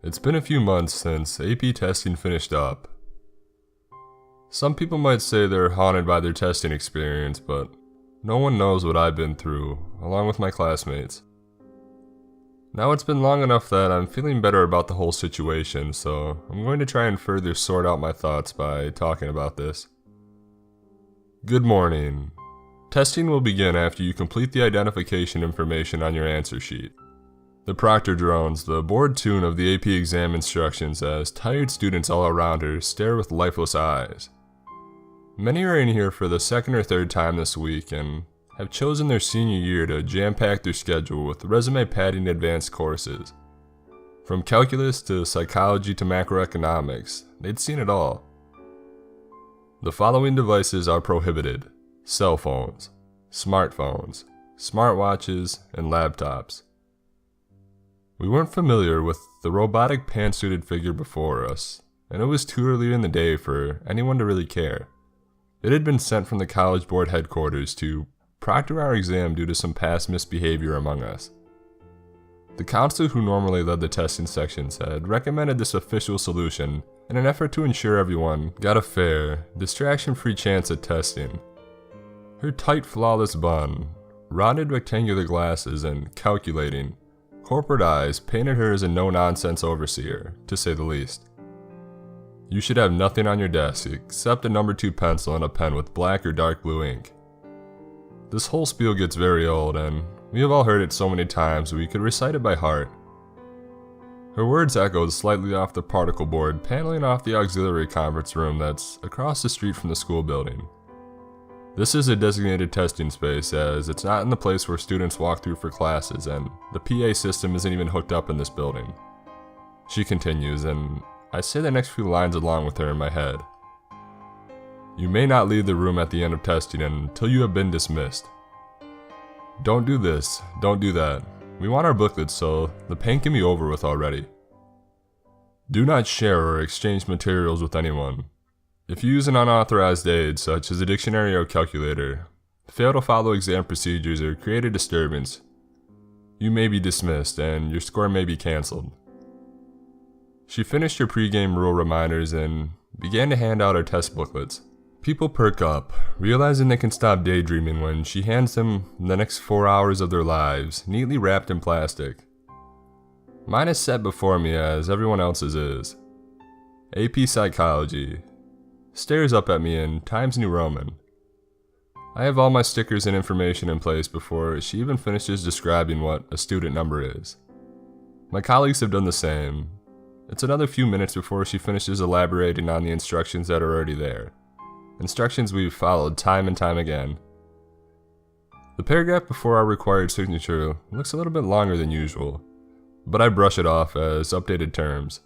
It's been a few months since AP testing finished up. Some people might say they're haunted by their testing experience, but no one knows what I've been through, along with my classmates. Now it's been long enough that I'm feeling better about the whole situation, so I'm going to try and further sort out my thoughts by talking about this. Good morning. Testing will begin after you complete the identification information on your answer sheet. The proctor drones the bored tune of the AP exam instructions as tired students all around her stare with lifeless eyes. Many are in here for the second or third time this week and have chosen their senior year to jam-pack their schedule with resume-padding advanced courses. From calculus to psychology to macroeconomics, they'd seen it all. The following devices are prohibited: cell phones, smartphones, smartwatches, and laptops. We weren't familiar with the robotic pantsuited figure before us, and it was too early in the day for anyone to really care. It had been sent from the college board headquarters to proctor our exam due to some past misbehavior among us. The counselor who normally led the testing sections had recommended this official solution in an effort to ensure everyone got a fair, distraction-free chance at testing. Her tight, flawless bun, rounded rectangular glasses, and calculating, corporate eyes painted her as a no-nonsense overseer, to say the least. You should have nothing on your desk except a number 2 pencil and a pen with black or dark blue ink. This whole spiel gets very old, and we have all heard it so many times we could recite it by heart. Her words echoed slightly off the particle board paneling off the auxiliary conference room that's across the street from the school building. This is a designated testing space, as it's not in the place where students walk through for classes, and the PA system isn't even hooked up in this building. She continues, and I say the next few lines along with her in my head. You may not leave the room at the end of testing until you have been dismissed. Don't do this, don't do that. We want our booklets so the pain can be over with already. Do not share or exchange materials with anyone. If you use an unauthorized aid, such as a dictionary or calculator, fail to follow exam procedures, or create a disturbance, you may be dismissed and your score may be cancelled. She finished her pregame rule reminders and began to hand out her test booklets. People perk up, realizing they can stop daydreaming when she hands them the next 4 hours of their lives, neatly wrapped in plastic. Mine is set before me as everyone else's is. AP Psychology. Stares up at me in Times New Roman. I have all my stickers and information in place before she even finishes describing what a student number is. My colleagues have done the same. It's another few minutes before she finishes elaborating on the instructions that are already there. Instructions we've followed time and time again. The paragraph before our required signature looks a little bit longer than usual, but I brush it off as updated terms.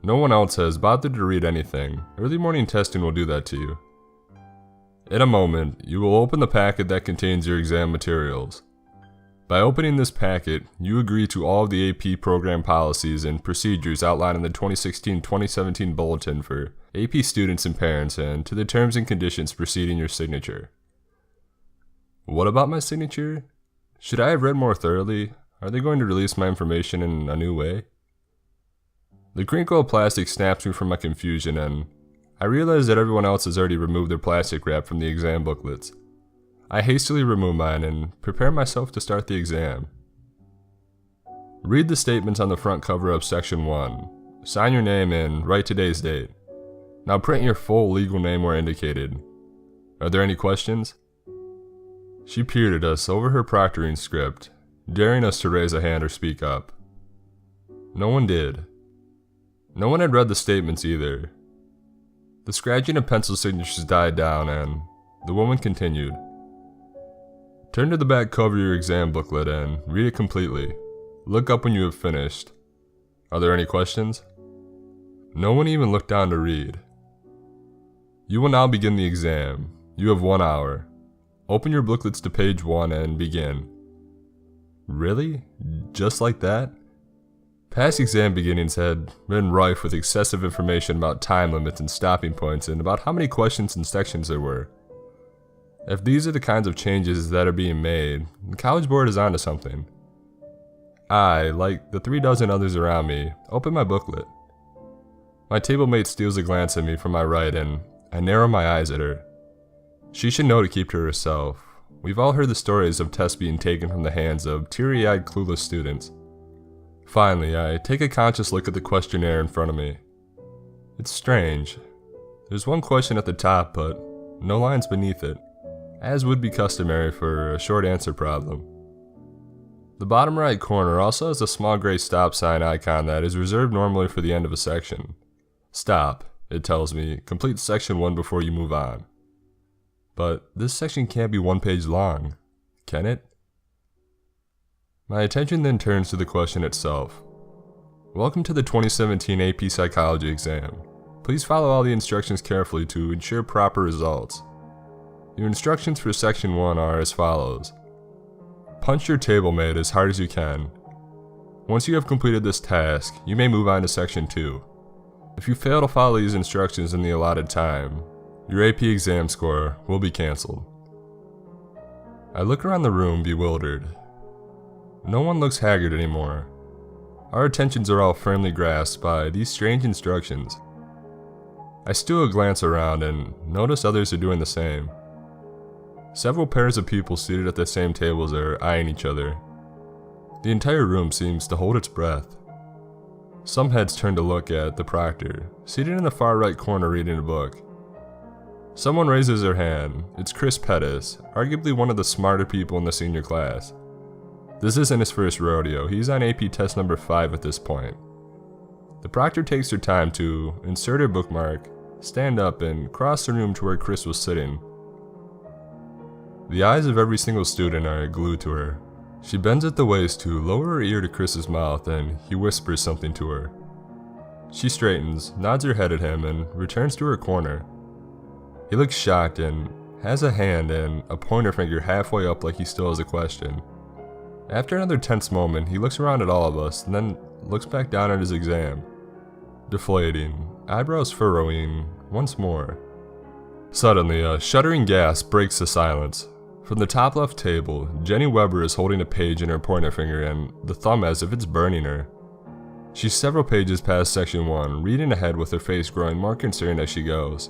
No one else has bothered to read anything. Early morning testing will do that to you. In a moment, you will open the packet that contains your exam materials. By opening this packet, you agree to all of the AP program policies and procedures outlined in the 2016-2017 Bulletin for AP students and parents, and to the terms and conditions preceding your signature. What about my signature? Should I have read more thoroughly? Are they going to release my information in a new way? The crinkle of plastic snaps me from my confusion, and I realize that everyone else has already removed their plastic wrap from the exam booklets. I hastily remove mine and prepare myself to start the exam. Read the statements on the front cover of Section 1. Sign your name and write today's date. Now print your full legal name where indicated. Are there any questions? She peered at us over her proctoring script, daring us to raise a hand or speak up. No one did. No one had read the statements either. The scratching of pencil signatures died down, and the woman continued. Turn to the back cover of your exam booklet and read it completely. Look up when you have finished. Are there any questions? No one even looked down to read. You will now begin the exam. You have 1 hour. Open your booklets to page 1 and begin. Really? Just like that? Past exam beginnings had been rife with excessive information about time limits and stopping points and about how many questions and sections there were. If these are the kinds of changes that are being made, the College Board is onto something. I, like the 3 dozen others around me, open my booklet. My table mate steals a glance at me from my right and I narrow my eyes at her. She should know to keep to herself. We've all heard the stories of tests being taken from the hands of teary-eyed, clueless students. Finally, I take a conscious look at the questionnaire in front of me. It's strange. There's one question at the top, but no lines beneath it, as would be customary for a short answer problem. The bottom right corner also has a small gray stop sign icon that is reserved normally for the end of a section. Stop, it tells me, complete section 1 before you move on. But this section can't be 1 page long, can it? My attention then turns to the question itself. Welcome to the 2017 AP Psychology exam. Please follow all the instructions carefully to ensure proper results. Your instructions for section 1 are as follows. Punch your table mate as hard as you can. Once you have completed this task, you may move on to section 2. If you fail to follow these instructions in the allotted time, your AP exam score will be cancelled. I look around the room bewildered. No one looks haggard anymore. Our attentions are all firmly grasped by these strange instructions. I steal a glance around and notice others are doing the same. Several pairs of people seated at the same tables are eyeing each other. The entire room seems to hold its breath. Some heads turn to look at the proctor, seated in the far right corner reading a book. Someone raises their hand. It's Chris Pettis, arguably one of the smarter people in the senior class. This isn't his first rodeo, he's on AP test number 5 at this point. The proctor takes her time to insert her bookmark, stand up, and cross the room to where Chris was sitting. The eyes of every single student are glued to her. She bends at the waist to lower her ear to Chris's mouth and he whispers something to her. She straightens, nods her head at him, and returns to her corner. He looks shocked and has a hand and a pointer finger halfway up like he still has a question. After another tense moment, he looks around at all of us and then looks back down at his exam. Deflating, eyebrows furrowing once more. Suddenly, a shuddering gasp breaks the silence. From the top left table, Jenny Weber is holding a page in her pointer finger and the thumb as if it's burning her. She's several pages past section 1, reading ahead with her face growing more concerned as she goes.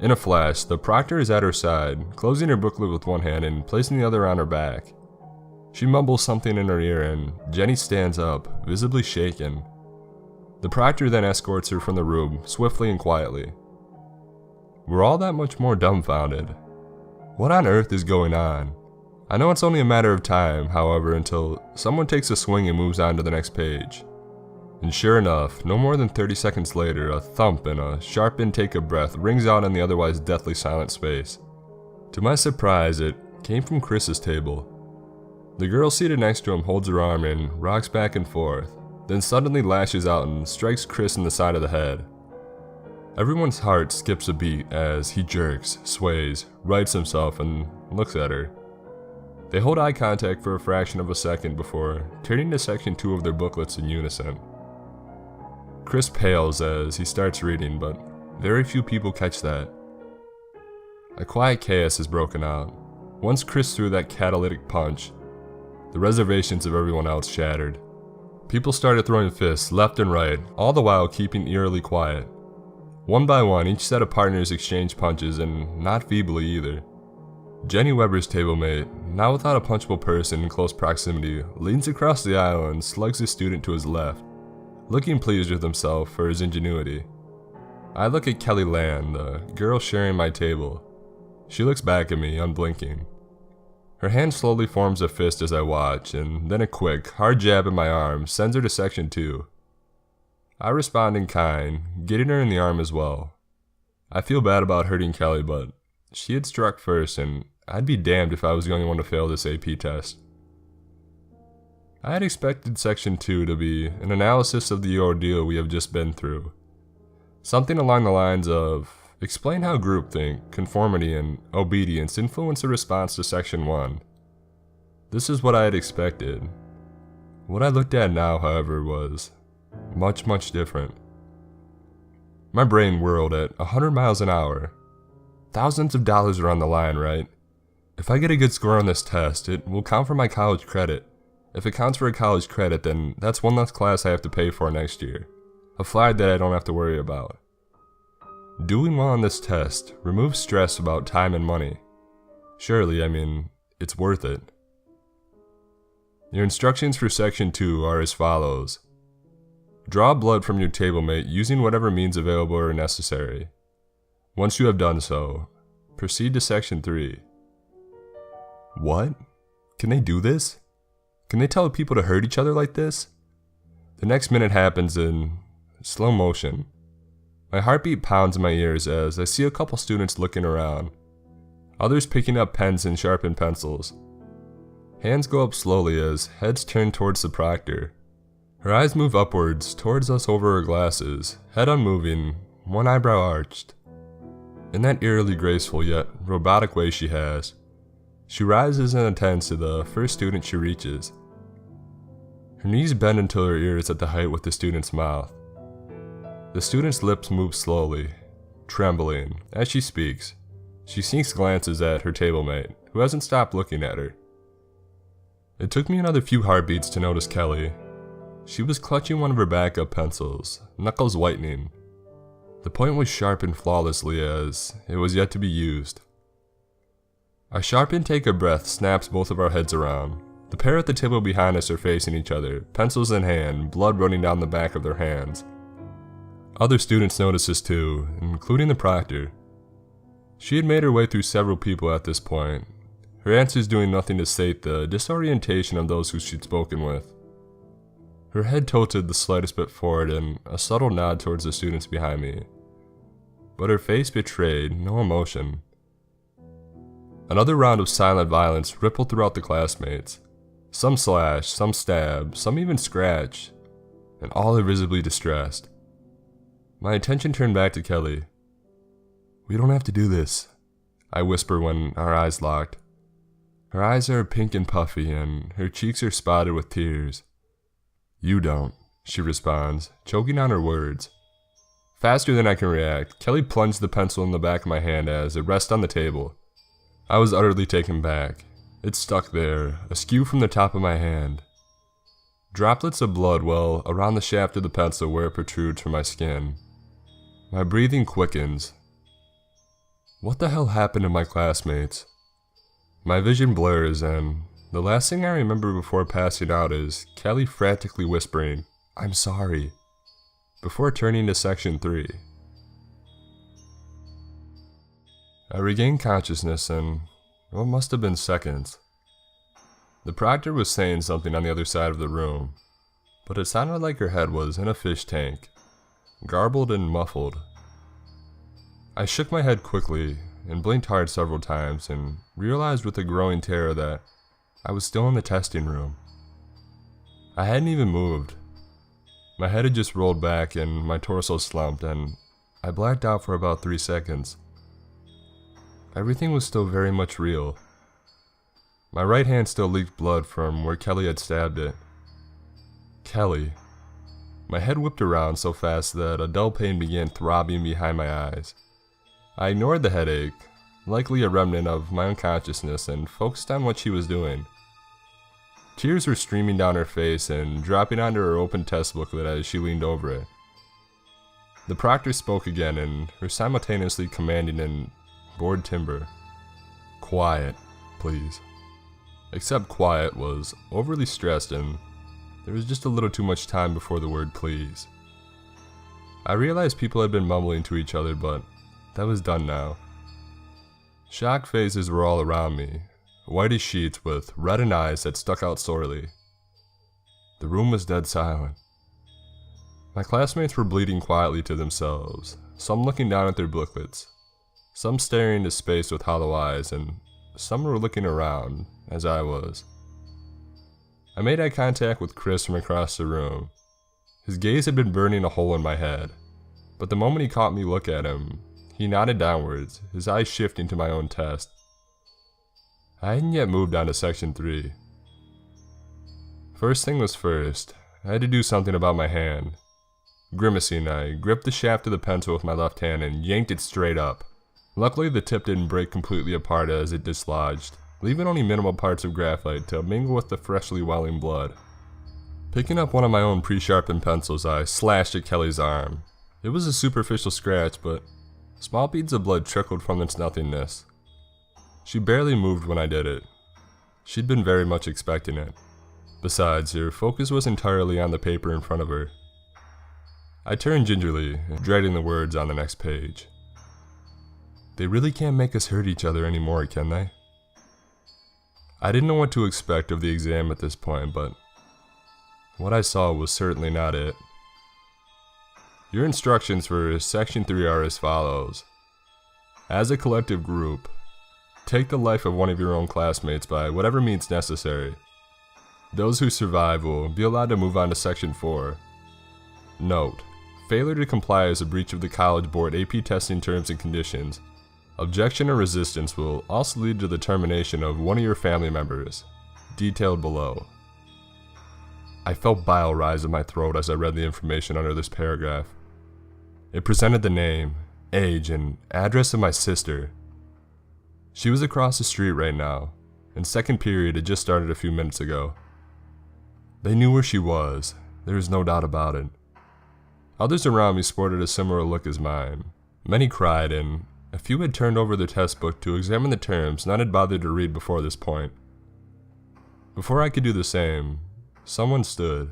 In a flash, the proctor is at her side, closing her booklet with one hand and placing the other on her back. She mumbles something in her ear and Jenny stands up, visibly shaken. The proctor then escorts her from the room, swiftly and quietly. We're all that much more dumbfounded. What on earth is going on? I know it's only a matter of time, however, until someone takes a swing and moves on to the next page. And sure enough, no more than 30 seconds later, a thump and a sharp intake of breath rings out in the otherwise deathly silent space. To my surprise, it came from Chris's table. The girl seated next to him holds her arm and rocks back and forth, then suddenly lashes out and strikes Chris in the side of the head. Everyone's heart skips a beat as he jerks, sways, rights himself, and looks at her. They hold eye contact for a fraction of a second before turning to section 2 of their booklets in unison. Chris pales as he starts reading, but very few people catch that. A quiet chaos has broken out. Once Chris threw that catalytic punch, the reservations of everyone else shattered. People started throwing fists left and right, all the while keeping eerily quiet. One by one, each set of partners exchanged punches, and not feebly either. Jenny Weber's table mate, now without a punchable person in close proximity, leans across the aisle and slugs his student to his left, looking pleased with himself for his ingenuity. I look at Kelly Land, the girl sharing my table. She looks back at me, unblinking. Her hand slowly forms a fist as I watch, and then a quick, hard jab in my arm sends her to section 2. I respond in kind, getting her in the arm as well. I feel bad about hurting Kelly, but she had struck first, and I'd be damned if I was the only one to fail this AP test. I had expected section 2 to be an analysis of the ordeal we have just been through. Something along the lines of, explain how groupthink, conformity, and obedience influence a response to section 1. This is what I had expected. What I looked at now, however, was much different. My brain whirled at 100 miles an hour. Thousands of dollars are on the line, right? If I get a good score on this test, it will count for my college credit. If it counts for a college credit, then that's one less class I have to pay for next year. A flag that I don't have to worry about. Doing well on this test removes stress about time and money. Surely, it's worth it. Your instructions for Section 2 are as follows. Draw blood from your tablemate using whatever means available or necessary. Once you have done so, proceed to Section 3. What? Can they do this? Can they tell people to hurt each other like this? The next minute happens in slow motion. My heartbeat pounds in my ears as I see a couple students looking around, others picking up pens and sharpened pencils. Hands go up slowly as heads turn towards the proctor. Her eyes move upwards towards us over her glasses, head unmoving, one eyebrow arched. In that eerily graceful yet robotic way she has, she rises and attends to the first student she reaches. Her knees bend until her ear is at the height with the student's mouth. The student's lips move slowly, trembling. As she speaks, she sinks glances at her tablemate, who hasn't stopped looking at her. It took me another few heartbeats to notice Kelly. She was clutching one of her backup pencils, knuckles whitening. The point was sharpened flawlessly as it was yet to be used. A sharp intake of breath snaps both of our heads around. The pair at the table behind us are facing each other, pencils in hand, blood running down the back of their hands. Other students notice this too, including the proctor. She had made her way through several people at this point, her answers doing nothing to sate the disorientation of those who she'd spoken with. Her head tilted the slightest bit forward in a subtle nod towards the students behind me, but her face betrayed no emotion. Another round of silent violence rippled throughout the classmates. Some slash, some stab, some even scratch, and all are visibly distressed. My attention turned back to Kelly. "We don't have to do this," I whisper when our eyes locked. Her eyes are pink and puffy, and her cheeks are spotted with tears. "You don't," she responds, choking on her words. Faster than I can react, Kelly plunged the pencil in the back of my hand as it rests on the table. I was utterly taken back. It stuck there, askew from the top of my hand. Droplets of blood well around the shaft of the pencil where it protrudes from my skin. My breathing quickens. What the hell happened to my classmates? My vision blurs, and the last thing I remember before passing out is Kelly frantically whispering, "I'm sorry," before turning to Section 3. I regained consciousness in what must have been seconds. The proctor was saying something on the other side of the room, but it sounded like her head was in a fish tank, garbled and muffled. I shook my head quickly and blinked hard several times and realized with a growing terror that I was still in the testing room. I hadn't even moved. My head had just rolled back and my torso slumped, and I blacked out for about 3 seconds. Everything was still very much real. My right hand still leaked blood from where Kelly had stabbed it. Kelly. My head whipped around so fast that a dull pain began throbbing behind my eyes. I ignored the headache, likely a remnant of my unconsciousness, and focused on what she was doing. Tears were streaming down her face and dropping onto her open test booklet as she leaned over it. The proctor spoke again, and her simultaneously commanding in bored timbre, "Quiet, please." Except quiet was overly stressed, and there was just a little too much time before the word please. I realized people had been mumbling to each other, but that was done now. Shocked faces were all around me, white as sheets with reddened eyes that stuck out sorely. The room was dead silent. My classmates were bleating quietly to themselves, some looking down at their booklets, some staring into space with hollow eyes, and some were looking around, as I was. I made eye contact with Chris from across the room. His gaze had been burning a hole in my head, but the moment he caught me look at him, he nodded downwards, his eyes shifting to my own test. I hadn't yet moved on to Section 3. First thing was first, I had to do something about my hand. Grimacing, I gripped the shaft of the pencil with my left hand and yanked it straight up. Luckily, the tip didn't break completely apart as it dislodged. leaving only minimal parts of graphite to mingle with the freshly welling blood. Picking up one of my own pre-sharpened pencils, I slashed at Kelly's arm. It was a superficial scratch, but small beads of blood trickled from its nothingness. She barely moved when I did it. She'd been very much expecting it. Besides, her focus was entirely on the paper in front of her. I turned gingerly, dreading the words on the next page. They really can't make us hurt each other anymore, can they? I didn't know what to expect of the exam at this point, but what I saw was certainly not it. Your instructions for Section 3 are as follows. As a collective group, take the life of one of your own classmates by whatever means necessary. Those who survive will be allowed to move on to Section 4. Note, failure to comply is a breach of the College Board AP testing terms and conditions. Objection or resistance will also lead to the termination of one of your family members, detailed below. I felt bile rise in my throat as I read the information under this paragraph. It presented the name, age, and address of my sister. She was across the street right now, and second period had just started a few minutes ago. They knew where she was, there was no doubt about it. Others around me sported a similar look as mine. Many cried, and a few had turned over their test book to examine the terms none had bothered to read before this point. Before I could do the same, someone stood.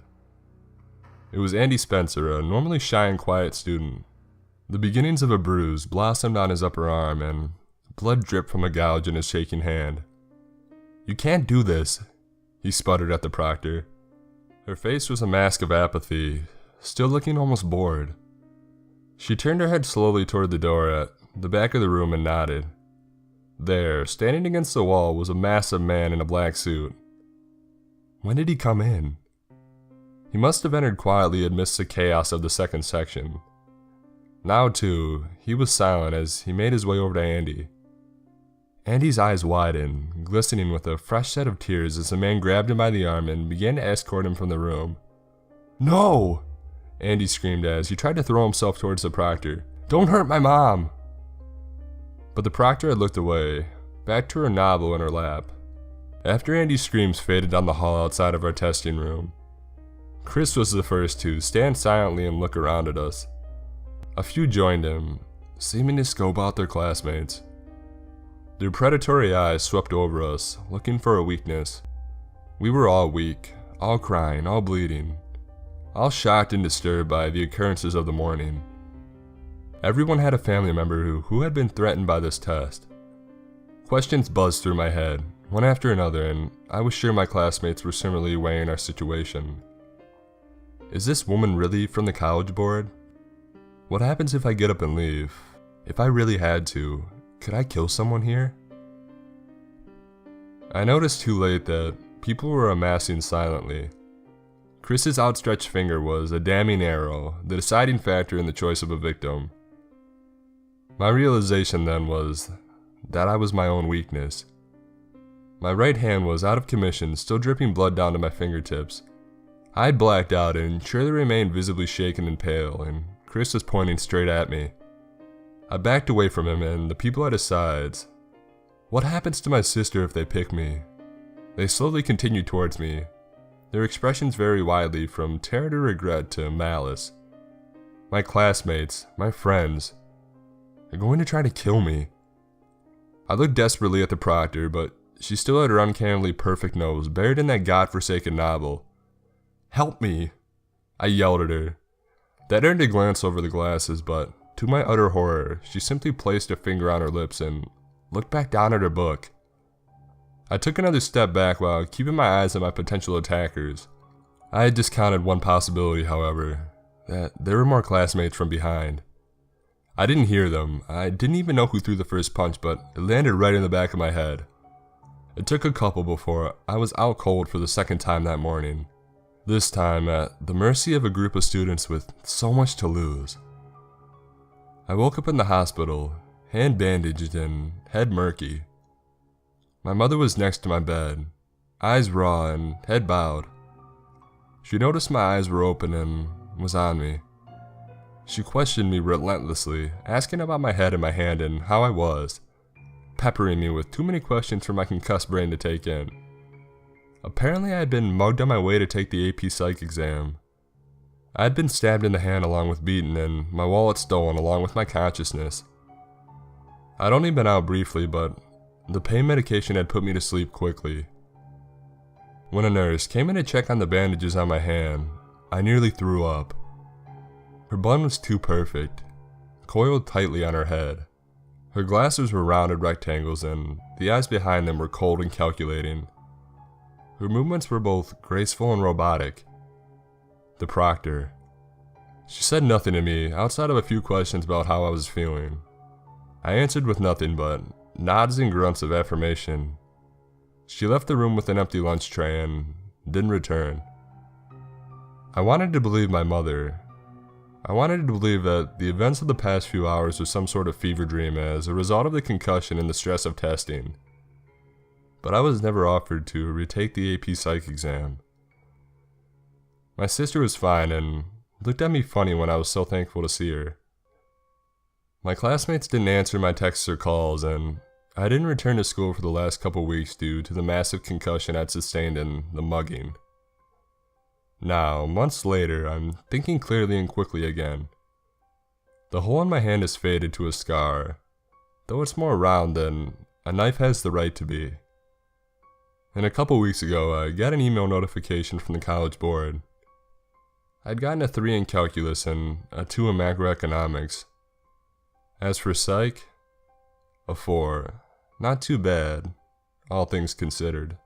It was Andy Spencer, a normally shy and quiet student. The beginnings of a bruise blossomed on his upper arm, and blood dripped from a gouge in his shaking hand. "You can't do this," he sputtered at the proctor. Her face was a mask of apathy, still looking almost bored. She turned her head slowly toward the door at the back of the room and nodded. There, standing against the wall, was a massive man in a black suit. When did he come in? He must have entered quietly amidst the chaos of the second section. Now, too, he was silent as he made his way over to Andy. Andy's eyes widened, glistening with a fresh set of tears as the man grabbed him by the arm and began to escort him from the room. "No!" Andy screamed as he tried to throw himself towards the proctor. "Don't hurt my mom!" But the proctor had looked away, back to her novel in her lap. After Andy's screams faded down the hall outside of our testing room, Chris was the first to stand silently and look around at us. A few joined him, seeming to scope out their classmates. Their predatory eyes swept over us, looking for a weakness. We were all weak, all crying, all bleeding, all shocked and disturbed by the occurrences of the morning. Everyone had a family member who had been threatened by this test. Questions buzzed through my head, one after another, and I was sure my classmates were similarly weighing our situation. Is this woman really from the College Board? What happens if I get up and leave? If I really had to, could I kill someone here? I noticed too late that people were amassing silently. Chris's outstretched finger was a damning arrow, the deciding factor in the choice of a victim. My realization then was that I was my own weakness. My right hand was out of commission, still dripping blood down to my fingertips. I had blacked out and surely remained visibly shaken and pale, and Chris was pointing straight at me. I backed away from him and the people at his sides. What happens to my sister if they pick me? They slowly continued towards me. Their expressions vary widely from terror to regret to malice. My classmates, my friends, they're going to try to kill me. I looked desperately at the proctor, but she still had her uncannily perfect nose buried in that godforsaken novel. "Help me!" I yelled at her. That earned a glance over the glasses, but to my utter horror, she simply placed a finger on her lips and looked back down at her book. I took another step back while keeping my eyes on my potential attackers. I had discounted one possibility, however, that there were more classmates from behind. I didn't hear them. I didn't even know who threw the first punch, but it landed right in the back of my head. It took a couple before I was out cold for the second time that morning. This time at the mercy of a group of students with so much to lose. I woke up in the hospital, hand bandaged and head murky. My mother was next to my bed, eyes raw and head bowed. She noticed my eyes were open and was on me. She questioned me relentlessly, asking about my head and my hand and how I was. peppering me with too many questions for my concussed brain to take in. Apparently I had been mugged on my way to take the AP Psych exam. I had been stabbed in the hand along with beaten, and my wallet stolen along with my consciousness. I'd only been out briefly, but the pain medication had put me to sleep quickly. When a nurse came in to check on the bandages on my hand, I nearly threw up. Her bun was too perfect, coiled tightly on her head. Her glasses were rounded rectangles, and the eyes behind them were cold and calculating. Her movements were both graceful and robotic. The proctor. She said nothing to me outside of a few questions about how I was feeling. I answered with nothing but nods and grunts of affirmation. She left the room with an empty lunch tray and didn't return. I wanted to believe my mother. I wanted to believe that the events of the past few hours were some sort of fever dream as a result of the concussion and the stress of testing. But I was never offered to retake the AP Psych exam. My sister was fine and looked at me funny when I was so thankful to see her. My classmates didn't answer my texts or calls, and I didn't return to school for the last couple weeks due to the massive concussion I'd sustained in the mugging. Now, months later, I'm thinking clearly and quickly again. The hole in my hand is faded to a scar, though it's more round than a knife has the right to be. And a couple weeks ago, I got an email notification from the college board. I'd gotten a 3 in calculus and a 2 in macroeconomics. As for psych, a 4. Not too bad, all things considered.